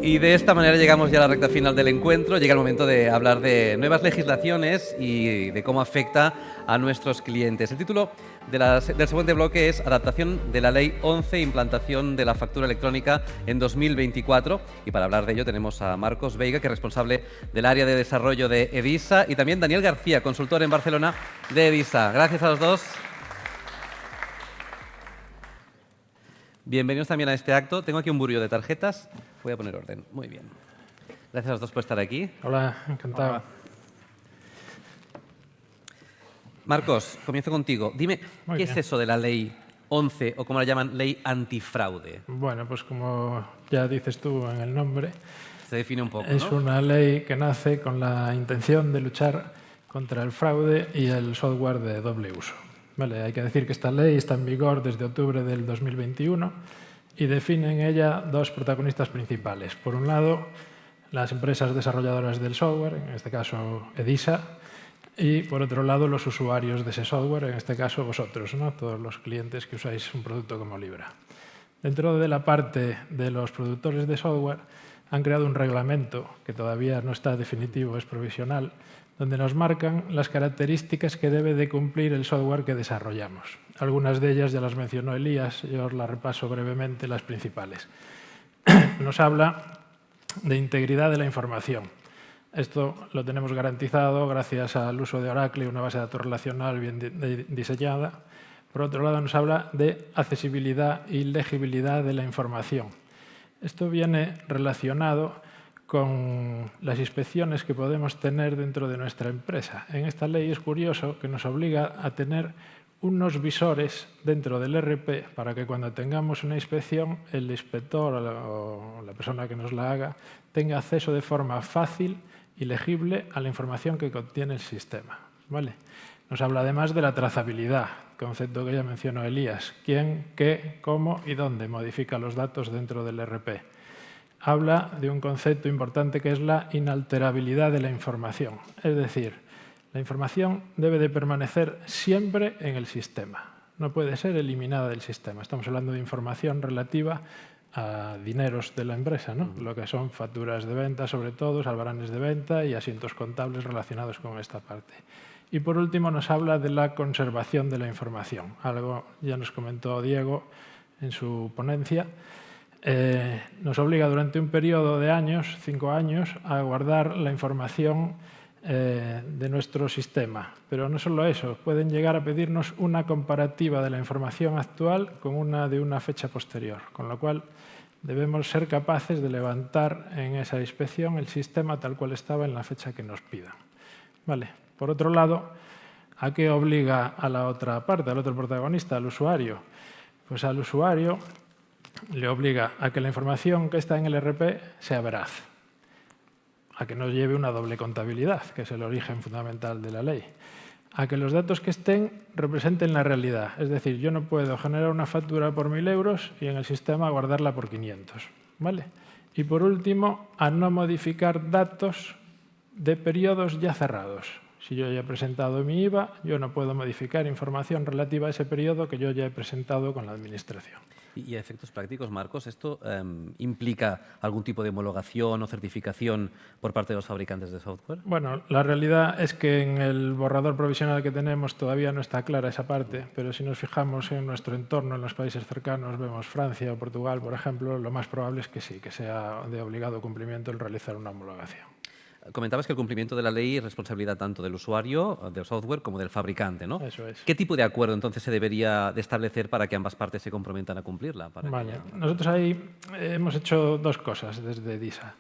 Y de esta manera llegamos ya a la recta final del encuentro. Llega el momento de hablar de nuevas legislaciones y de cómo afecta a nuestros clientes. El título del siguiente bloque es Adaptación de la Ley 11, implantación de la factura electrónica en 2024. Y para hablar de ello tenemos a Marcos Veiga, que es responsable del área de desarrollo de Edisa, y también Daniel García, consultor en Barcelona de Edisa. Gracias a los dos. Bienvenidos también a este acto. Tengo aquí un burro de tarjetas. Voy a poner orden. Muy bien. Gracias a los dos por estar aquí. Hola, encantado. Hola. Marcos, comienzo contigo. Dime, ¿qué es eso de la Ley 11 o como la llaman, Ley Antifraude? Bueno, pues como ya dices tú en el nombre, se define un poco, es ¿no? una ley que nace con la intención de luchar contra el fraude y el software de doble uso. Vale, hay que decir que esta ley está en vigor desde octubre del 2021 y define en ella dos protagonistas principales. Por un lado, las empresas desarrolladoras del software, en este caso Edisa, y por otro lado, los usuarios de ese software, en este caso vosotros, ¿no? Todos los clientes que usáis un producto como Libra. Dentro de la parte de los productores de software, han creado un reglamento que todavía no está definitivo, es provisional, donde nos marcan las características que debe de cumplir el software que desarrollamos. Algunas de ellas ya las mencionó Elías, yo os las repaso brevemente, las principales. Nos habla de integridad de la información. Esto lo tenemos garantizado gracias al uso de Oracle, una base de datos relacional bien diseñada. Por otro lado, nos habla de accesibilidad y legibilidad de la información. Esto viene relacionado con las inspecciones que podemos tener dentro de nuestra empresa. En esta ley es curioso que nos obliga a tener unos visores dentro del ERP para que cuando tengamos una inspección, el inspector o la persona que nos la haga tenga acceso de forma fácil y legible a la información que contiene el sistema. ¿Vale? Nos habla además de la trazabilidad, concepto que ya mencionó Elías. ¿Quién, qué, cómo y dónde modifica los datos dentro del ERP? Habla de un concepto importante que es la inalterabilidad de la información. Es decir, la información debe de permanecer siempre en el sistema. No puede ser eliminada del sistema. Estamos hablando de información relativa a dineros de la empresa, ¿no? Lo que son facturas de venta, sobre todo, albaranes de venta y asientos contables relacionados con esta parte. Y por último nos habla de la conservación de la información. Algo ya nos comentó Diego en su ponencia. Nos obliga durante un periodo de años, 5 años, a guardar la información de nuestro sistema. Pero no solo eso, pueden llegar a pedirnos una comparativa de la información actual con una de una fecha posterior, con lo cual debemos ser capaces de levantar en esa inspección el sistema tal cual estaba en la fecha que nos pidan. Vale. Por otro lado, ¿a qué obliga a la otra parte, al otro protagonista, al usuario? Pues al usuario le obliga a que la información que está en el ERP sea veraz, a que no lleve una doble contabilidad, que es el origen fundamental de la ley, a que los datos que estén representen la realidad. Es decir, yo no puedo generar una factura por 1.000 euros y en el sistema guardarla por 500. ¿Vale? Y por último, a no modificar datos de periodos ya cerrados. Si yo ya he presentado mi IVA, yo no puedo modificar información relativa a ese periodo que yo ya he presentado con la Administración. Y a efectos prácticos, Marcos, ¿esto implica algún tipo de homologación o certificación por parte de los fabricantes de software? Bueno, la realidad es que en el borrador provisional que tenemos todavía no está clara esa parte, pero si nos fijamos en nuestro entorno, en los países cercanos, vemos Francia o Portugal, por ejemplo, lo más probable es que sí, que sea de obligado cumplimiento el realizar una homologación. Comentabas que el cumplimiento de la ley es responsabilidad tanto del usuario, del software, como del fabricante, ¿no? Eso es. ¿Qué tipo de acuerdo entonces se debería de establecer para que ambas partes se comprometan a cumplirla? Vale. Nosotros ahí hemos hecho dos cosas desde Edisa.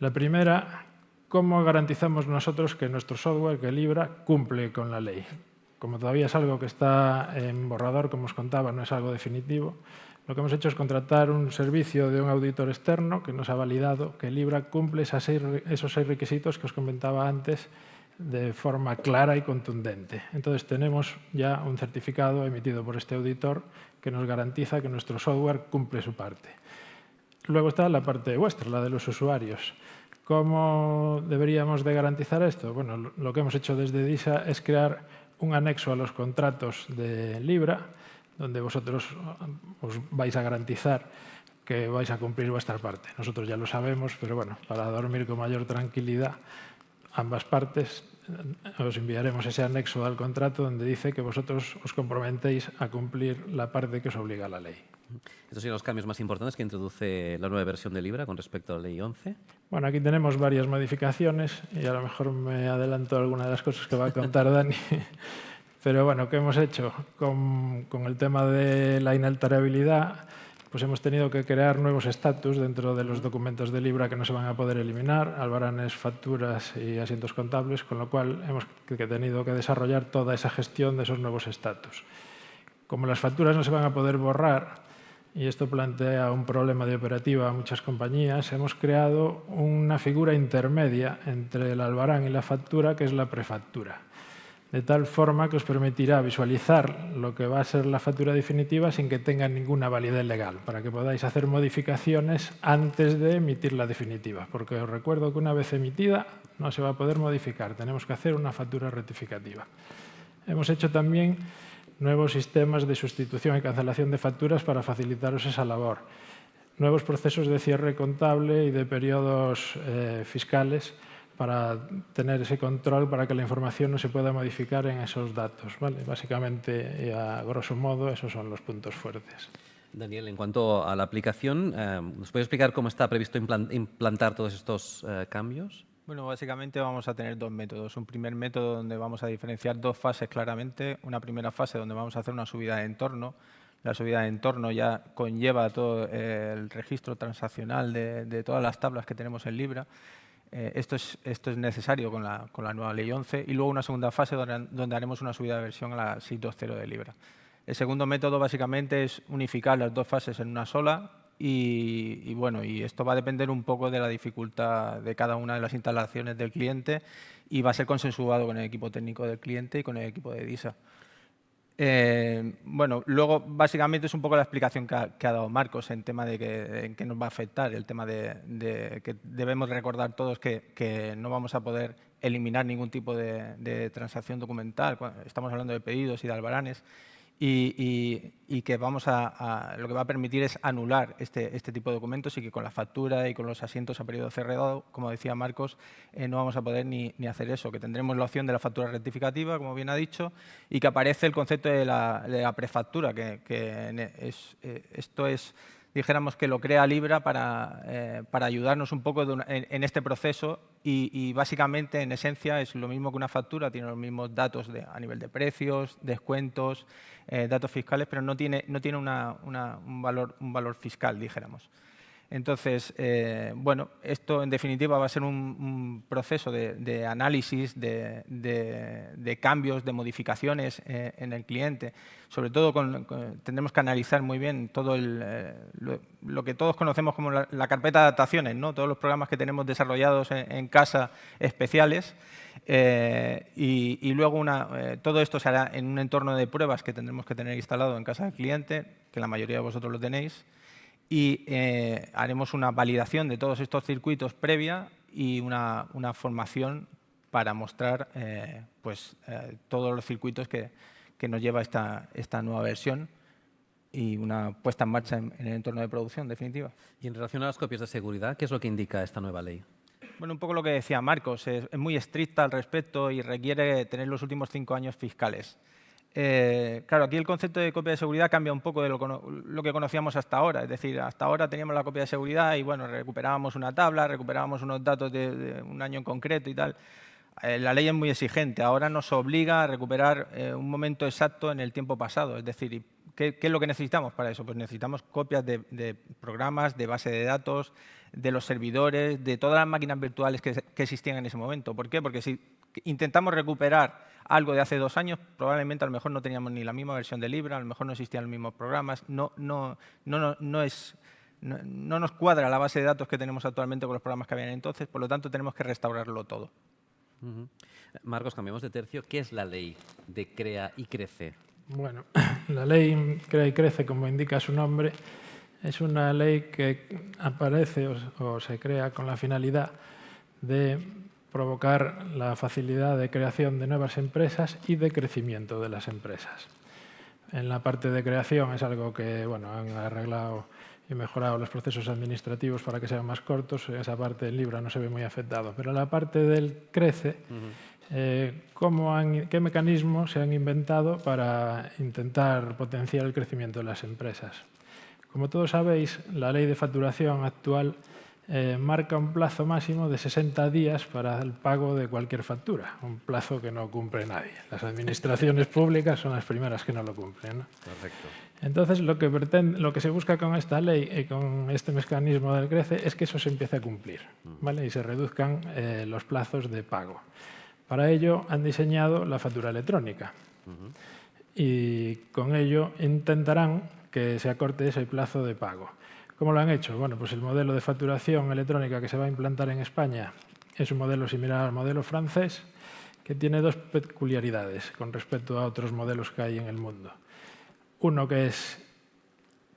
La primera, ¿cómo garantizamos nosotros que nuestro software, que Libra, cumple con la ley? Como todavía es algo que está en borrador, como os contaba, no es algo definitivo, lo que hemos hecho es contratar un servicio de un auditor externo que nos ha validado que Libra cumple esos 6 requisitos que os comentaba antes de forma clara y contundente. Entonces tenemos ya un certificado emitido por este auditor que nos garantiza que nuestro software cumple su parte. Luego está la parte vuestra, la de los usuarios. ¿Cómo deberíamos de garantizar esto? Bueno, lo que hemos hecho desde Edisa es crear un anexo a los contratos de Libra, donde vosotros os vais a garantizar que vais a cumplir vuestra parte. Nosotros ya lo sabemos, pero bueno, para dormir con mayor tranquilidad ambas partes, os enviaremos ese anexo al contrato donde dice que vosotros os comprometéis a cumplir la parte que os obliga la ley. Estos son los cambios más importantes que introduce la nueva versión de Libra con respecto a la Ley 11. Bueno, aquí tenemos varias modificaciones y a lo mejor me adelanto a alguna de las cosas que va a contar Dani. Pero bueno, ¿qué hemos hecho? Con el tema de la inalterabilidad, pues hemos tenido que crear nuevos estatus dentro de los documentos de Libra que no se van a poder eliminar, albaranes, facturas y asientos contables, con lo cual hemos tenido que desarrollar toda esa gestión de esos nuevos estatus. Como las facturas no se van a poder borrar, y esto plantea un problema de operativa a muchas compañías, hemos creado una figura intermedia entre el albarán y la factura, que es la prefactura. De tal forma que os permitirá visualizar lo que va a ser la factura definitiva sin que tenga ninguna validez legal, para que podáis hacer modificaciones antes de emitir la definitiva. Porque os recuerdo que una vez emitida no se va a poder modificar, tenemos que hacer una factura rectificativa. Hemos hecho también nuevos sistemas de sustitución y cancelación de facturas para facilitaros esa labor. Nuevos procesos de cierre contable y de periodos fiscales para tener ese control, para que la información no se pueda modificar en esos datos, ¿vale? Básicamente, y a grosso modo, esos son los puntos fuertes. Daniel, en cuanto a la aplicación, ¿nos puedes explicar cómo está previsto implantar todos estos cambios? Bueno, básicamente vamos a tener dos métodos. Un primer método donde vamos a diferenciar dos fases claramente. Una primera fase donde vamos a hacer una subida de entorno. La subida de entorno ya conlleva todo el registro transaccional de todas las tablas que tenemos en Libra. Esto es necesario con la nueva Ley 11. Y luego una segunda fase donde haremos una subida de versión a la 6.2.0 de Libra. El segundo método básicamente es unificar las dos fases en una sola. Y bueno, y esto va a depender un poco de la dificultad de cada una de las instalaciones del cliente y va a ser consensuado con el equipo técnico del cliente y con el equipo de DISA. Bueno, luego básicamente es un poco la explicación que ha dado Marcos en tema de en qué nos va a afectar, el tema de que debemos recordar todos que no vamos a poder eliminar ningún tipo de transacción documental. Estamos hablando de pedidos y de albaranes. Y que lo que va a permitir es anular este tipo de documentos y que con la factura y con los asientos a periodo cerrado, como decía Marcos, no vamos a poder ni hacer eso, que tendremos la opción de la factura rectificativa, como bien ha dicho, y que aparece el concepto de la prefactura, esto es, dijéramos que lo crea Libra para ayudarnos un poco en este proceso y básicamente, en esencia, es lo mismo que una factura, tiene los mismos datos a nivel de precios, descuentos, datos fiscales, pero no tiene un valor fiscal, dijéramos. Entonces, bueno, esto en definitiva va a ser un proceso de análisis, de cambios, de modificaciones en el cliente. Sobre todo tendremos que analizar muy bien todo lo que todos conocemos como la carpeta de adaptaciones, ¿no? Todos los programas que tenemos desarrollados en casa especiales. Y luego todo esto se hará en un entorno de pruebas que tendremos que tener instalado en casa del cliente, que la mayoría de vosotros lo tenéis. Y haremos una validación de todos estos circuitos previa y una formación para mostrar todos los circuitos que nos lleva esta nueva versión y una puesta en marcha en el entorno de producción definitiva. Y en relación a las copias de seguridad, ¿qué es lo que indica esta nueva ley? Bueno, un poco lo que decía Marcos, es muy estricta al respecto y requiere tener los últimos 5 años fiscales. Claro, aquí el concepto de copia de seguridad cambia un poco de lo que conocíamos hasta ahora. Es decir, hasta ahora teníamos la copia de seguridad y bueno, recuperábamos una tabla, recuperábamos unos datos de un año en concreto y tal. La ley es muy exigente. Ahora nos obliga a recuperar un momento exacto en el tiempo pasado. Es decir, ¿qué es lo que necesitamos para eso? Pues necesitamos copias de programas, de base de datos, de los servidores, de todas las máquinas virtuales que existían en ese momento. ¿Por qué? Porque si intentamos recuperar algo de hace 2 años, probablemente a lo mejor no teníamos ni la misma versión de Libra, a lo mejor no existían los mismos programas, no nos cuadra la base de datos que tenemos actualmente con los programas que habían entonces, por lo tanto tenemos que restaurarlo todo. Marcos, cambiamos de tercio. ¿Qué es la ley de Crea y Crece? Bueno, la ley Crea y Crece, como indica su nombre, es una ley que aparece o se crea con la finalidad de provocar la facilidad de creación de nuevas empresas y de crecimiento de las empresas. En la parte de creación es algo que bueno, han arreglado y mejorado los procesos administrativos para que sean más cortos. Esa parte del Libra no se ve muy afectado. Pero la parte del Crece, ¿qué mecanismos se han inventado para intentar potenciar el crecimiento de las empresas? Como todos sabéis, la ley de facturación actual marca un plazo máximo de 60 días para el pago de cualquier factura, un plazo que no cumple nadie. Las administraciones públicas son las primeras que no lo cumplen, ¿no? Correcto. Entonces, lo que se busca con esta ley y con este mecanismo del Crece es que eso se empiece a cumplir, ¿vale? Y se reduzcan los plazos de pago. Para ello han diseñado la factura electrónica y con ello intentarán que se acorte ese plazo de pago. ¿Cómo lo han hecho? Bueno, pues el modelo de facturación electrónica que se va a implantar en España es un modelo similar al modelo francés, que tiene dos peculiaridades con respecto a otros modelos que hay en el mundo. Uno que es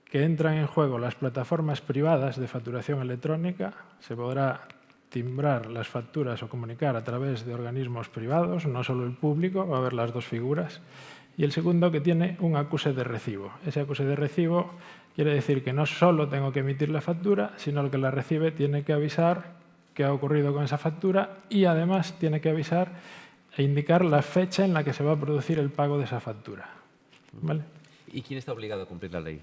que entran en juego las plataformas privadas de facturación electrónica, se podrá timbrar las facturas o comunicar a través de organismos privados, no solo el público, va a haber las dos figuras. Y el segundo, que tiene un acuse de recibo. Ese acuse de recibo quiere decir que no solo tengo que emitir la factura, sino el que la recibe tiene que avisar qué ha ocurrido con esa factura y además tiene que avisar e indicar la fecha en la que se va a producir el pago de esa factura. ¿Vale? ¿Y quién está obligado a cumplir la ley?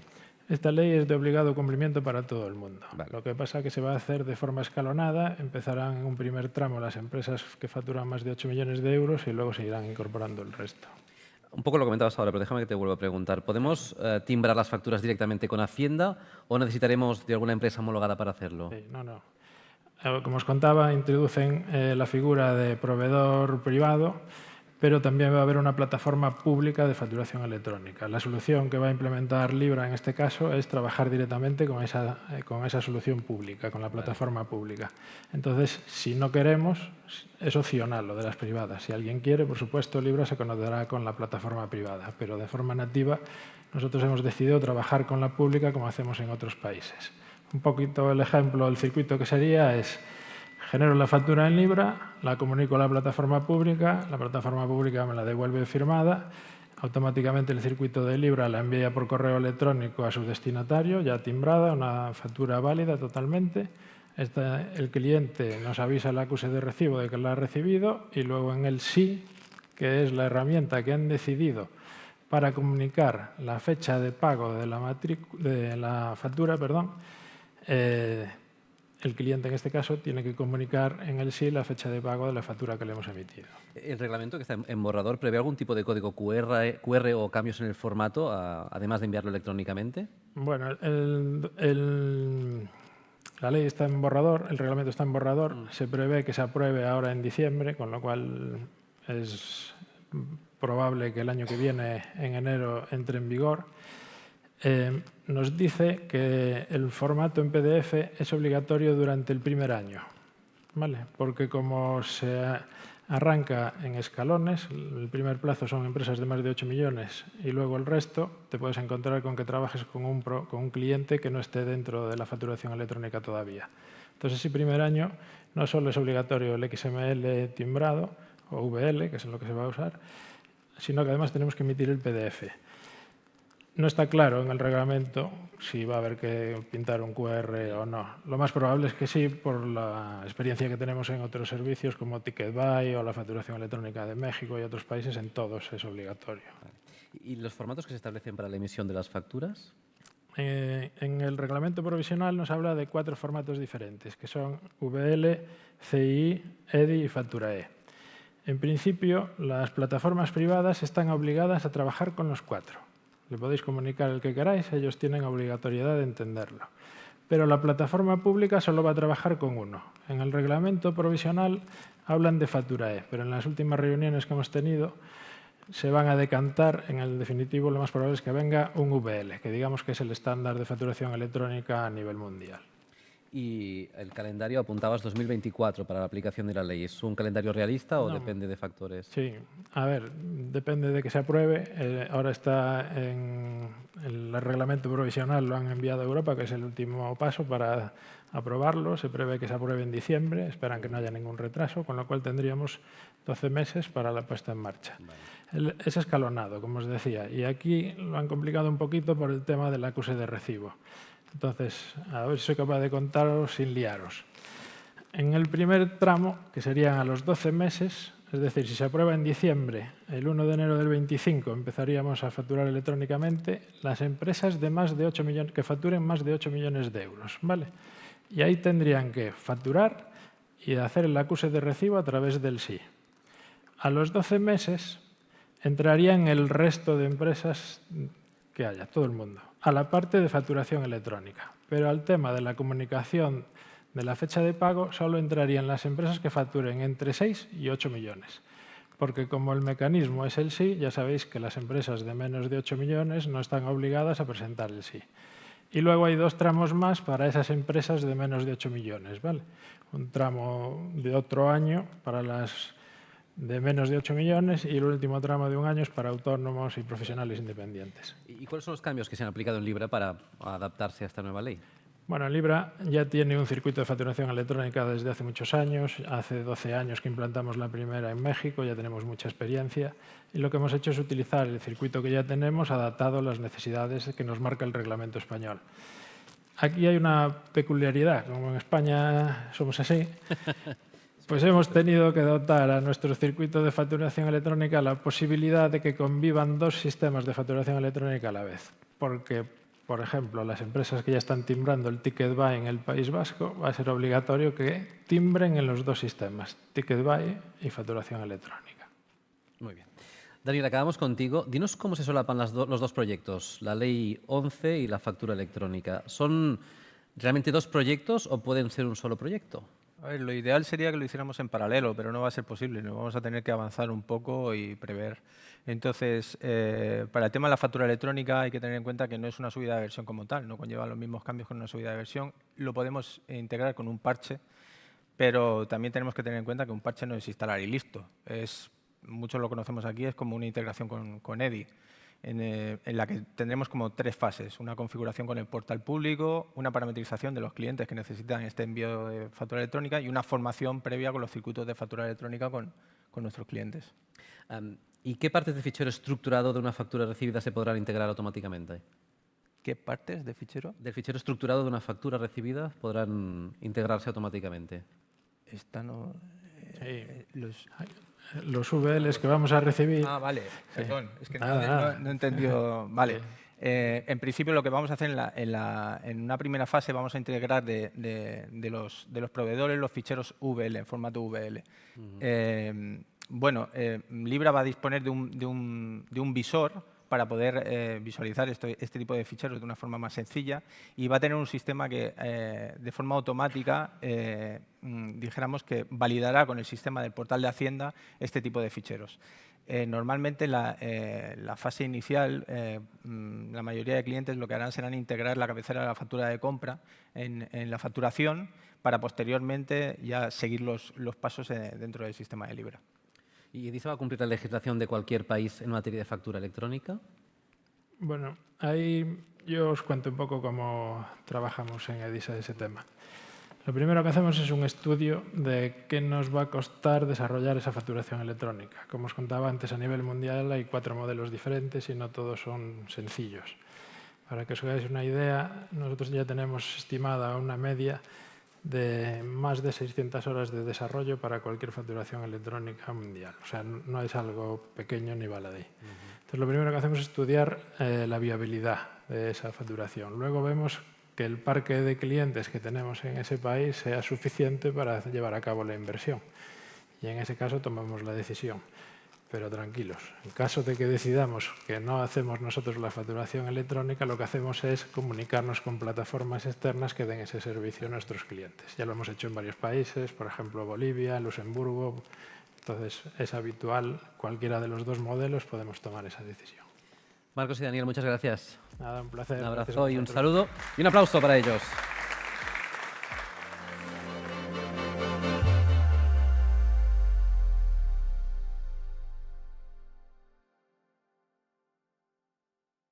Esta ley es de obligado cumplimiento para todo el mundo. Vale. Lo que pasa es que se va a hacer de forma escalonada. Empezarán en un primer tramo las empresas que facturan más de 8 millones de euros y luego se irán incorporando el resto. Un poco lo comentabas ahora, pero déjame que te vuelva a preguntar. ¿Podemos timbrar las facturas directamente con Hacienda o necesitaremos de alguna empresa homologada para hacerlo? Sí, no. Como os contaba, introducen la figura de proveedor privado, pero también va a haber una plataforma pública de facturación electrónica. La solución que va a implementar Libra en este caso es trabajar directamente con esa solución pública, con la plataforma pública. Entonces, si no queremos, es opcional lo de las privadas. Si alguien quiere, por supuesto, Libra se conectará con la plataforma privada, pero de forma nativa nosotros hemos decidido trabajar con la pública como hacemos en otros países. Un poquito el ejemplo, el circuito que sería es: genero la factura en Libra, la comunico a la plataforma pública me la devuelve firmada, automáticamente el circuito de Libra la envía por correo electrónico a su destinatario, ya timbrada, una factura válida totalmente. El cliente nos avisa el acuse de recibo de que la ha recibido y luego en el sí, que es la herramienta que han decidido para comunicar la fecha de pago de la factura, el cliente en este caso tiene que comunicar en el sí la fecha de pago de la factura que le hemos emitido. ¿El reglamento que está en borrador prevé algún tipo de código QR o cambios en el formato, además de enviarlo electrónicamente? Bueno, la ley está en borrador, el reglamento está en borrador, se prevé que se apruebe ahora en diciembre, con lo cual es probable que el año que viene, en enero, entre en vigor. Nos dice que el formato en PDF es obligatorio durante el primer año, ¿vale? Porque como se arranca en escalones, el primer plazo son empresas de más de 8 millones y luego el resto, te puedes encontrar con que trabajes con un cliente que no esté dentro de la facturación electrónica todavía. Entonces, ese primer año no solo es obligatorio el XML timbrado o VL, que es lo que se va a usar, sino que además tenemos que emitir el PDF. No está claro en el reglamento si va a haber que pintar un QR o no. Lo más probable es que sí, por la experiencia que tenemos en otros servicios como TicketBuy o la facturación electrónica de México y otros países, en todos es obligatorio. ¿Y los formatos que se establecen para la emisión de las facturas? En el reglamento provisional nos habla de 4 formatos diferentes, que son VL, CI, EDI y Facturae. En principio, las plataformas privadas están obligadas a trabajar con los 4. Le podéis comunicar el que queráis, ellos tienen obligatoriedad de entenderlo. Pero la plataforma pública solo va a trabajar con uno. En el reglamento provisional hablan de Facturae, pero en las últimas reuniones que hemos tenido se van a decantar, en el definitivo lo más probable es que venga un VL, que digamos que es el estándar de facturación electrónica a nivel mundial. Y el calendario, apuntabas 2024 para la aplicación de la ley. ¿Es un calendario realista o depende de factores? Sí, a ver, depende de que se apruebe. Ahora está en el reglamento provisional, lo han enviado a Europa, que es el último paso para aprobarlo. Se prevé que se apruebe en diciembre, esperan que no haya ningún retraso, con lo cual tendríamos 12 meses para la puesta en marcha. Vale. Es escalonado, como os decía, y aquí lo han complicado un poquito por el tema del acuse de recibo. Entonces, a ver si soy capaz de contaros sin liaros. En el primer tramo, que serían a los 12 meses, es decir, si se aprueba en diciembre, el 1 de enero del 25 empezaríamos a facturar electrónicamente las empresas de más de 8 millones, que facturen más de 8 millones de euros, ¿vale? Y ahí tendrían que facturar y hacer el acuse de recibo a través del SI. A los 12 meses entrarían el resto de empresas que haya, todo el mundo, a la parte de facturación electrónica. Pero al tema de la comunicación de la fecha de pago solo entrarían las empresas que facturen entre 6 y 8 millones. Porque como el mecanismo es el SI, ya sabéis que las empresas de menos de 8 millones no están obligadas a presentar el SI. Y luego hay 2 tramos más para esas empresas de menos de 8 millones, ¿vale? Un tramo de otro año para las de menos de 8 millones y el último tramo de un año es para autónomos y profesionales independientes. ¿Y cuáles son los cambios que se han aplicado en Libra para adaptarse a esta nueva ley? Bueno, Libra ya tiene un circuito de facturación electrónica desde hace muchos años. Hace 12 años que implantamos la primera en México, ya tenemos mucha experiencia. Y lo que hemos hecho es utilizar el circuito que ya tenemos adaptado a las necesidades que nos marca el reglamento español. Aquí hay una peculiaridad, como en España somos así, pues hemos tenido que dotar a nuestro circuito de facturación electrónica la posibilidad de que convivan 2 sistemas de facturación electrónica a la vez. Porque, por ejemplo, las empresas que ya están timbrando el Ticket Buy en el País Vasco, va a ser obligatorio que timbren en los 2 sistemas, Ticket Buy y facturación electrónica. Muy bien. Daniel, acabamos contigo. Dinos cómo se solapan los 2 proyectos, la Ley 11 y la factura electrónica. ¿Son realmente 2 proyectos o pueden ser un solo proyecto? A ver, lo ideal sería que lo hiciéramos en paralelo, pero no va a ser posible. Nos vamos a tener que avanzar un poco y prever. Entonces, para el tema de la factura electrónica hay que tener en cuenta que no es una subida de versión como tal, no conlleva los mismos cambios que una subida de versión. Lo podemos integrar con un parche, pero también tenemos que tener en cuenta que un parche no es instalar y listo. Muchos lo conocemos aquí, es como una integración con EDI. En la que tendremos como 3 fases. Una configuración con el portal público, una parametrización de los clientes que necesitan este envío de factura electrónica y una formación previa con los circuitos de factura electrónica con nuestros clientes. ¿Y qué partes de fichero estructurado de una factura recibida se podrán integrar automáticamente? ¿Qué partes de fichero? Del fichero estructurado de una factura recibida podrán integrarse automáticamente. Esta no... Los VLs que vamos a recibir... Ah, vale, perdón, es que no he entendido. Vale, en principio lo que vamos a hacer en una primera fase vamos a integrar de los proveedores los ficheros VL, en formato VL. Libra va a disponer de un visor para poder visualizar este tipo de ficheros de una forma más sencilla y va a tener un sistema que de forma automática, dijéramos que validará con el sistema del portal de Hacienda este tipo de ficheros. Normalmente la fase inicial, la mayoría de clientes lo que harán serán integrar la cabecera de la factura de compra en la facturación para posteriormente ya seguir los pasos dentro del sistema de Libra. ¿Y EDISA va a cumplir la legislación de cualquier país en materia de factura electrónica? Bueno, ahí yo os cuento un poco cómo trabajamos en EDISA ese tema. Lo primero que hacemos es un estudio de qué nos va a costar desarrollar esa facturación electrónica. Como os contaba antes, a nivel mundial hay 4 modelos diferentes y no todos son sencillos. Para que os hagáis una idea, nosotros ya tenemos estimada una media de más de 600 horas de desarrollo para cualquier facturación electrónica mundial. O sea, no es algo pequeño ni baladí. Entonces, lo primero que hacemos es estudiar la viabilidad de esa facturación. Luego vemos que el parque de clientes que tenemos en ese país sea suficiente para llevar a cabo la inversión. Y en ese caso tomamos la decisión. Pero tranquilos, en caso de que decidamos que no hacemos nosotros la facturación electrónica, lo que hacemos es comunicarnos con plataformas externas que den ese servicio a nuestros clientes. Ya lo hemos hecho en varios países, por ejemplo Bolivia, Luxemburgo. Entonces es habitual, cualquiera de los 2 modelos podemos tomar esa decisión. Marcos y Daniel, muchas gracias. Nada, un placer. Un abrazo y un saludo y un aplauso para ellos.